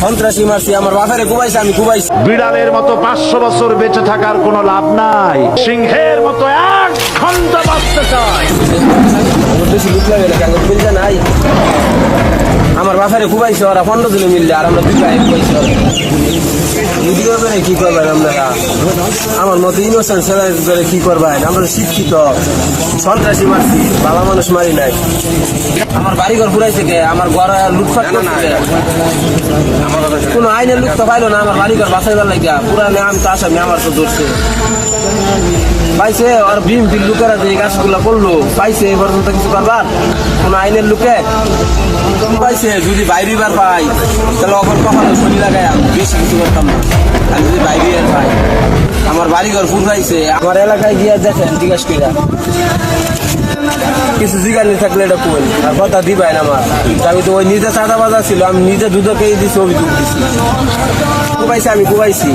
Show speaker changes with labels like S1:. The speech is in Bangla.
S1: সন্ত্রাসী মারছি, আমার বাপেরে কুবাইছে, আমি কুবাইছি।
S2: বিড়ালের মতো 500 বছর বেঁচে থাকার কোনো লাভ নাই, সিংহের মতো 1 ঘন্টা বাঁচতে চায়।
S1: বেশি লুক লাগে না, কাগজ মিলছে নাই। আমার বাপেরে কুবাইছে ওরা 15 দিনে মিললে, আর আমরা 2 ভাই কুবাইছি ওরা। বুঝি করবেন কি করবেন আপনারা? আমার মতো ইনোসেন্ট ছেলে ধরে কি করবেন? আমরা শিক্ষিত, সন্ত্রাসী মারছি, ভালো মানুষ মারি নাই। আমার বাড়িঘর পুরাইছে কে? আমার ঘর লুটপাট করছে। কোন আইনের লোক তো পাইলো না আমার বাড়িঘর বাঁচাইবার লাগিয়া। পুরানে আমি তো আসামি, আমার তো ধরছে পাইছে। আর বিএমপির লোকেরা যে কাজগুলো করলো পাইছে, এ পর্যন্ত কিছু করবার কোন আইনের লোকে পাইছে? যদি বাইরিবার পাই তাহলে অখন কখনো শরীর লাগাই বেশি কিছু করতাম না। আর যদি বাইরে পাই, আমার বাড়িঘর পুরাইছে। আমার এলাকায় গিয়ে দেখেন, জিজ্ঞাসা কইরা কিছু জিজ্ঞাসা থাকলে এটা কই আর কথা দিবেন আমার। আমি তো ওই নিজে চাঁদা বাজার ছিল, আমি নিজে দুধকেই দিছি, অভিযোগ দিছি, কুবাইছি, আমি কুবাইছি।